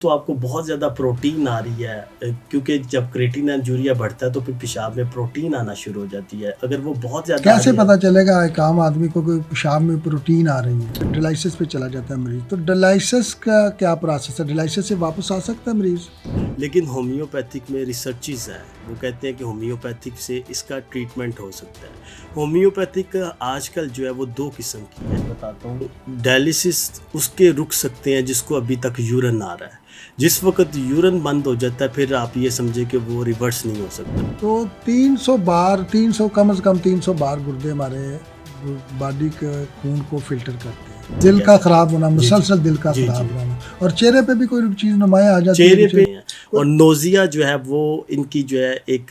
तो आपको बहुत ज़्यादा प्रोटीन आ रही है क्योंकि जब क्रेटिनिन यूरिया बढ़ता है तो फिर पेशाब में प्रोटीन आना शुरू हो जाती है। अगर वो बहुत ज़्यादा आ कैसे रही है पता चलेगा एक आम आदमी को कि पेशाब में प्रोटीन आ रही है? डायलिसिस पे चला जाता है मरीज, तो डायलिसिस का क्या प्रोसेस है? डायलिसिस से वापस आ सकता है मरीज? लेकिन होम्योपैथिक में रिसर्चेस हैं, वो कहते हैं कि होम्योपैथिक से इसका ट्रीटमेंट हो सकता है। होम्योपैथिक आजकल जो है वो 2 किस्म की है, बताता हूँ। डायलिसिस उसके रुक सकते हैं जिसको अभी तक यूरिन आ रहा है। जिस वक़्त यूरिन बंद हो जाता है फिर आप ये समझे कि वो रिवर्स नहीं हो सकता। तो 300 बार 300 कम से कम 300 बार गुर्दे हमारे बॉडी के खून को फिल्टर करते हैं। दिल का खराब होना, मुसलसल दिल का खराब होना, और चेहरे पे भी कोई चीज़ नुमाया आ जाती है। चेहरे पे और नोज़िया जो है वो इनकी जो है एक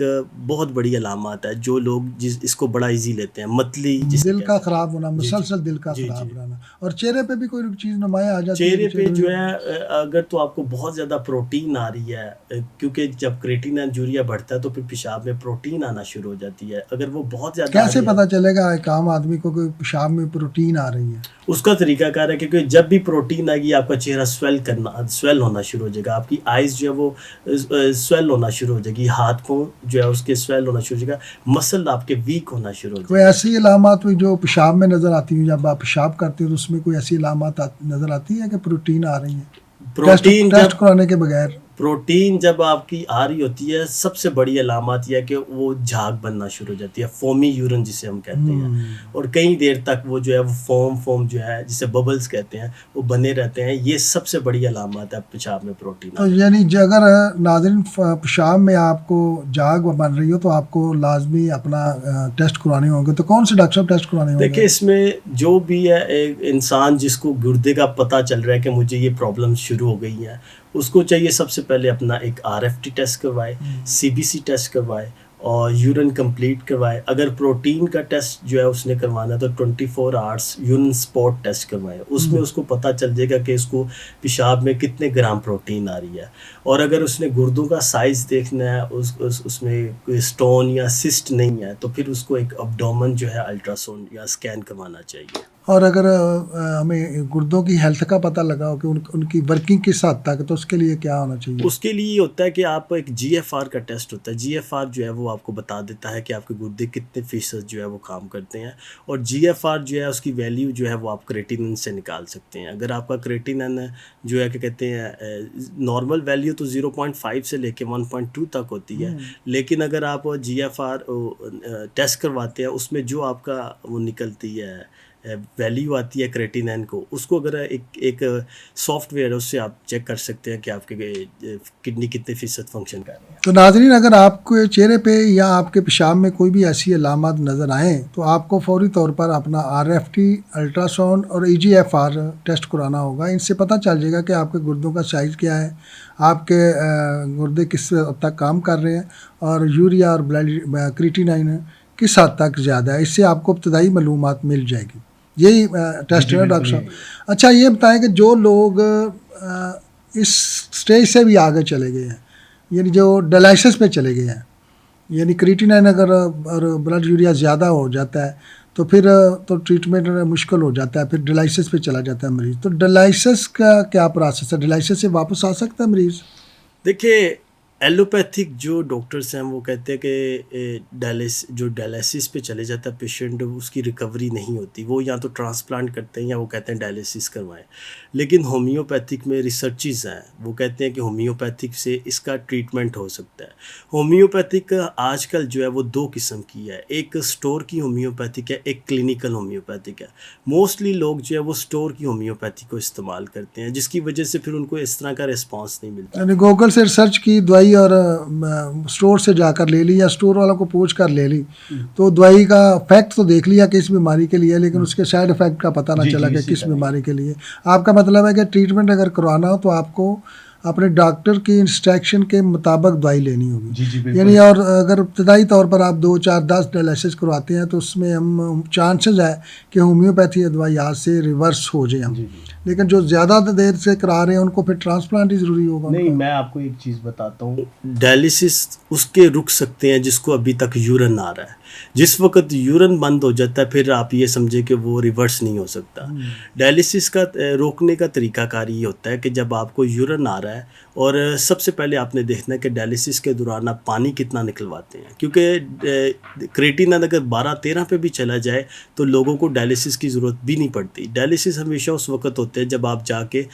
बहुत बड़ी अलामत है। जो लोग इसको बड़ा इजी लेते हैं, मतली दिल का खराब होना, मुसलसल दिल का खराब रहना, और चेहरे पे भी कोई चीज़ नुमाया आ जाती है। चेहरे पे जो है अगर तो आपको बहुत ज़्यादा प्रोटीन आ रही है क्योंकि जब क्रेटिनिन यूरिया बढ़ता है तो फिर पेशाब में प्रोटीन आना शुरू हो जाती है। अगर वो बहुत ज़्यादा कैसे पता चलेगा एक आम आदमी को कि पेशाब में प्रोटीन आ रही है? उसका तरीकाकार है क्योंकि जब भी प्रोटीन आएगी आपका चेहरा स्वेल होना शुरू हो जाएगा। आपकी आइज़ जो है वो स्वेल होना शुरू हो जाएगी। हाथ पाँव जो है उसके स्वेल होना शुरू हो जाएगा। मसल आपके वीक होना शुरू हो कोई ऐसी अलामत हुई जो पेशाब में नज़र आती है? जब आप पेशाब करते हो तो उसमें कोई ऐसी अलामत नज़र आती है कि प्रोटीन आ रही है? प्रोटीन टेस्ट कराने के बगैर प्रोटीन जब आपकी आ रही होती है सबसे बड़ी अलामत यह है कि वो झाग बनना शुरू हो जाती है, फोमी यूरिन जिसे हम कहते हैं, और कई देर तक वो जो है वो फोम जो है जिसे बबल्स कहते हैं वो बने रहते हैं। ये सबसे बड़ी अलामत है पेशाब में प्रोटीन। तो यानी अगर नाज़रीन पेशाब में आपको झाग बन रही हो तो आपको लाजमी अपना टेस्ट करवाने होंगे। तो कौन से डॉक्टर साहब टेस्ट करवाने होंगे? देखिए इसमें जो भी है एक इंसान जिसको गुर्दे का पता चल रहा है कि मुझे ये प्रॉब्लम शुरू हो गई है, उसको चाहिए सबसे पहले अपना एक RFT टेस्ट करवाए, CBC टेस्ट करवाए और यूरिन कंप्लीट करवाए। अगर प्रोटीन का टेस्ट जो है उसने करवाना है तो 24 आवर्स यूरिन स्पॉट टेस्ट करवाए। उसमें उसको पता चल जाएगा कि इसको पेशाब में कितने ग्राम प्रोटीन आ रही है। और अगर उसने गुर्दों का साइज़ देखना है, उसमें कोई स्टोन या सिस्ट नहीं है, तो फिर उसको एक अब्डोमेन जो है अल्ट्रासाउंड या स्कैन करवाना चाहिए। और अगर हमें गुर्दों की हेल्थ का पता लगा हो कि उनकी वर्किंग किस हद तक, तो उसके लिए क्या होना चाहिए? उसके लिए ये होता है कि आप एक GFR का टेस्ट होता है। GFR जो है वो आपको बता देता है कि आपके गुर्दे कितने फ़ीसद जो है वो काम करते हैं, और GFR जो है उसकी वैल्यू जो है वो आप क्रेटिनिन से निकाल सकते हैं। अगर आपका क्रेटिनिन जो है क्या कहते हैं नॉर्मल वैल्यू तो 0.5 से लेके 1.2 तक होती है, लेकिन अगर आप GFR टेस्ट करवाते हैं उसमें जो आपका वो निकलती है वैल्यू आती है क्रेटिनिन को, उसको अगर एक सॉफ्टवेयर है उससे आप चेक कर सकते हैं कि आपके किडनी कितने फ़ीसद फंक्शन कर रहे हैं। तो नाज़रीन, अगर आपके चेहरे पे या आपके पेशाब में कोई भी ऐसी अलामत नज़र आए तो आपको फौरी तौर पर अपना RFT, अल्ट्रासाउंड और EGFR टेस्ट कराना होगा। इनसे पता चल जाएगा कि आपके गुर्दों का साइज़ क्या है, आपके गुर्दे किस हद तक काम कर रहे हैं, और यूरिया और ब्लड क्रिएटिनिन किस हद तक ज़्यादा है। इससे आपको इब्तदाई मालूमात मिल जाएगी। यही टेस्ट है डॉक्टर साहब। अच्छा, ये बताएं कि जो लोग इस स्टेज से भी आगे चले गए हैं, यानी जो डायलिसिस पे चले गए हैं, यानी क्रिएटिनिन अगर और ब्लड यूरिया ज़्यादा हो जाता है तो फिर तो ट्रीटमेंट मुश्किल हो जाता है, फिर डायलिसिस पे चला जाता है मरीज़। तो डायलिसिस का क्या प्रोसेस है? डायलिसिस से वापस आ सकता है मरीज़? देखिए एलोपैथिक जो डॉक्टर्स हैं वो कहते हैं कि डायलिसिस पे चले जाता है पेशेंट, उसकी रिकवरी नहीं होती। वो या तो ट्रांसप्लांट करते हैं या वो कहते हैं डायलिसिस करवाएं। लेकिन होम्योपैथिक में रिसर्चेस हैं, वो कहते हैं कि होम्योपैथिक से इसका ट्रीटमेंट हो सकता है। होम्योपैथिक आजकल जो है वो 2 किस्म की है, एक स्टोर की होम्योपैथिक है, एक क्लिनिकल होम्योपैथिक है। मोस्टली लोग जो है वो स्टोर की होम्योपैथी को इस्तेमाल करते हैं, जिसकी वजह से फिर उनको इस तरह का रिस्पॉन्स नहीं मिलता। यानी गूगल से रिसर्च की दवाई और स्टोर से जाकर ले ली या स्टोर वालों को पूछ कर ले ली, तो दवाई का फैक्ट तो देख लिया किस बीमारी के लिए, लेकिन उसके साइड इफ़ेक्ट का पता ना चला कि किस बीमारी के लिए। आपका मतलब है कि ट्रीटमेंट अगर करवाना हो तो आपको अपने डॉक्टर की इंस्ट्रक्शन के मुताबिक दवाई लेनी होगी। यानी और अगर इब्तदाई तौर पर आप 2, 4, 10 डायलिसिस करवाते हैं तो उसमें हम चांसेस है कि होम्योपैथी दवाई आज से रिवर्स हो जाए हम। लेकिन जो ज़्यादा देर से करा रहे हैं उनको फिर ट्रांसप्लांट ही ज़रूरी होगा। नहीं, मैं आपको एक चीज़ बताता हूँ, डायलिसिस उसके रुक सकते हैं जिसको अभी तक यूरिन आ रहा है। जिस वक्त यूरिन बंद हो जाता है फिर आप ये समझे कि वो रिवर्स नहीं हो सकता। डायलिसिस का रोकने का तरीकाकार ये होता है कि जब आपको यूरिन आ रहा रहा है। और सबसे पहले आपने देखना है कि डायलिसिस के दौरान आप पानी कितना निकलवाते हैं, क्योंकि क्रिएटिनिन अगर 12-13 पे भी चला जाए तो लोगों को डायलिसिस की ज़रूरत भी नहीं पड़ती। डायलिसिस हमेशा उस वक्त होते हैं जब आप जाके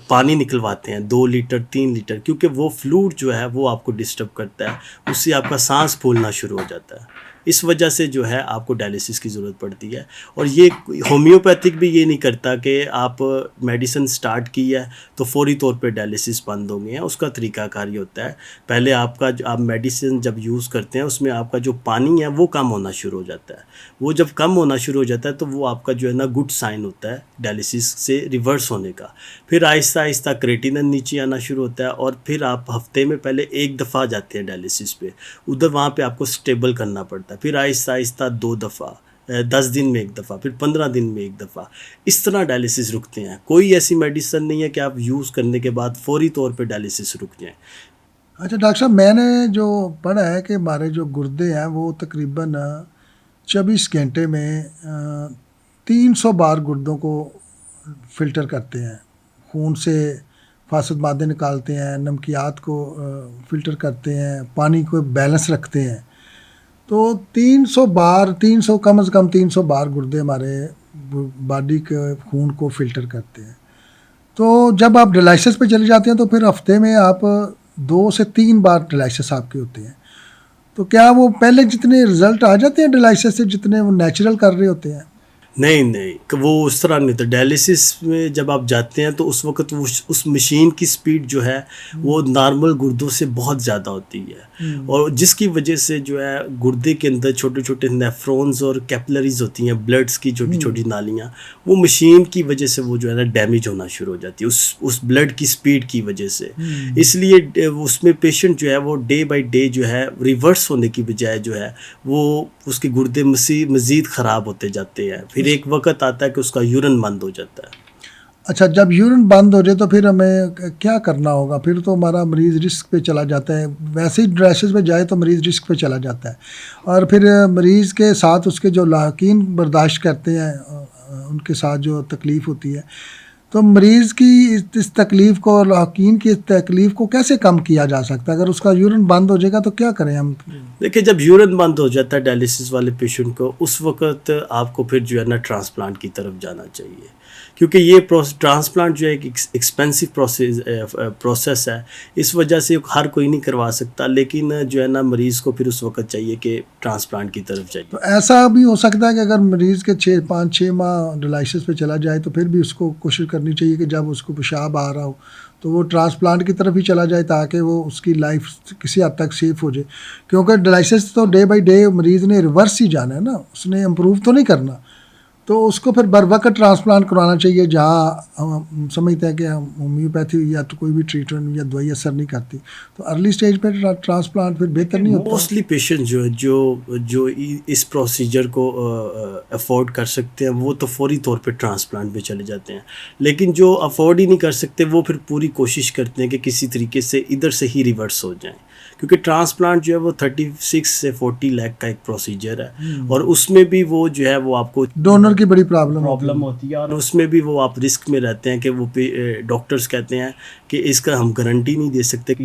पानी निकलवाते हैं 2 लीटर 3 लीटर, क्योंकि वो फ्लूइड जो है वो आपको डिस्टर्ब करता है, उससे आपका सांस फूलना शुरू हो जाता है। इस वजह से जो है आपको डायलिसिस की ज़रूरत पड़ती है। और ये होम्योपैथिक भी ये नहीं करता कि आप मेडिसिन स्टार्ट की है तो फौरी तौर पे डायलिसिस बंद होंगे। उसका तरीकाकार ये होता है, पहले आपका जो आप मेडिसिन जब यूज़ करते हैं उसमें आपका जो पानी है वो कम होना शुरू हो जाता है। वो जब कम होना शुरू हो जाता है तो वो आपका जो है ना गुड साइन होता है डायलिसिस से रिवर्स होने का। फिर आहिस्ता आहिस्ता क्रिएटिनिन नीचे आना शुरू होता है और फिर आप हफ्ते में पहले एक दफ़ा जाते हैं डायलिसिस पे, उधर वहाँ पे आपको स्टेबल करना पड़ता है। फिर आहिस्ता आहिस्ता 2 दफ़ा, 10 दिन में एक दफ़ा, फिर 15 दिन में एक दफ़ा, इस तरह डायलिसिस रुकते हैं। कोई ऐसी मेडिसिन नहीं है कि आप यूज़ करने के बाद फौरी तौर पे डायलिसिस रुक जाए। अच्छा डॉक्टर साहब, मैंने जो पढ़ा है कि हमारे जो गुर्दे हैं वो तकरीबन 24 घंटे में 300 बार गुर्दों को फ़िल्टर करते हैं, खून से फासद मादे निकालते हैं, नमकियात को फ़िल्टर करते हैं, पानी को बैलेंस रखते हैं। तो 300 बार, 300 कम से कम 300 बार गुर्दे हमारे बॉडी के खून को फ़िल्टर करते हैं। तो जब आप डायलिसिस पे चले जाते हैं तो फिर हफ्ते में आप 2 से 3 बार डायलिसिस आपके होते हैं। तो क्या वो पहले जितने रिज़ल्ट आ जाते हैं डायलिसिस से जितने वो नेचुरल कर रहे होते हैं? नहीं, नहीं, वो उस तरह नहीं होता। डायलिसिस में जब आप जाते हैं तो उस वक़्त वो उस मशीन की स्पीड जो है वो नॉर्मल गुर्दों से बहुत ज़्यादा होती है, और जिसकी वजह से जो है गुर्दे के अंदर छोटे-छोटे नेफ्रॉन्स और कैपिलरीज़ होती हैं, ब्लड्स की छोटी-छोटी नालियाँ, वो मशीन की वजह से वो जो है ना डैमेज होना शुरू हो जाती है उस ब्लड की स्पीड की वजह से। इसलिए उसमें पेशेंट जो है वो डे बाय डे जो है रिवर्स होने की बजाय जो है वो उसके गुर्दे मज़ीद ख़राब होते जाते हैं। फिर एक वक़्त आता है कि उसका यूरिन बंद हो जाता है। अच्छा, जब यूरिन बंद हो जाए तो फिर हमें क्या करना होगा? फिर तो हमारा मरीज़ रिस्क पे चला जाता है। वैसे ही डायलिसिस में जाए तो मरीज़ रिस्क पे चला जाता है, और फिर मरीज़ के साथ उसके जो लाकीन बर्दाश्त करते हैं उनके साथ जो तकलीफ़ होती है, तो मरीज़ की इस तकलीफ़ को, लाकीन की इस तकलीफ़ को कैसे कम किया जा सकता है? अगर उसका यूरिन बंद हो जाएगा तो क्या करें हम? देखिए, जब यूरिन बंद हो जाता है डायलिसिस वाले पेशेंट को, उस वक़्त आपको फिर जो है ना ट्रांसप्लांट की तरफ जाना चाहिए, क्योंकि ये ट्रांसप्लांट जो है एक एक्सपेंसिव प्रोसेस है। इस वजह से हर कोई नहीं करवा सकता, लेकिन जो है ना मरीज़ को फिर उस वक़्त चाहिए कि ट्रांसप्लांट की तरफ जाइए। तो ऐसा भी हो सकता है कि अगर मरीज़ के 5-6 माह डायलिसिस पे चला जाए तो फिर भी उसको कोशिश करनी चाहिए कि जब उसको पेशाब आ रहा हो तो वो ट्रांसप्लांट की तरफ ही चला जाए, ताकि वो उसकी लाइफ किसी हद तक सेफ हो जाए। क्योंकि डायलिसिस तो डे बाय डे मरीज़ ने रिवर्स ही जाना है ना, उसने इम्प्रूव तो नहीं करना। तो उसको फिर बर वक़्त ट्रांसप्लांट करवाना चाहिए, जहाँ हम समझते हैं कि होम्योपैथी या तो कोई भी ट्रीटमेंट या दवाई असर नहीं करती, तो अर्ली स्टेज पे ट्रांसप्लांट फिर बेहतर नहीं होता। मोस्टली पेशेंट जो इस प्रोसीजर को अफोर्ड कर सकते हैं वो तो फौरी तौर पे ट्रांसप्लांट में चले जाते हैं, लेकिन जो अफोर्ड ही नहीं कर सकते वो फिर पूरी कोशिश करते हैं कि किसी तरीके से इधर से ही रिवर्स हो जाएं, क्योंकि ट्रांसप्लांट जो है वो 36 से 40 लाख का एक प्रोसीजर है, और उसमें भी वो जो है वो आपको डोनर की बड़ी प्रॉब्लम होती है, और उसमें भी वो आप रिस्क में रहते हैं कि वो डॉक्टर्स कहते हैं कि इसका हम गारंटी नहीं दे सकते।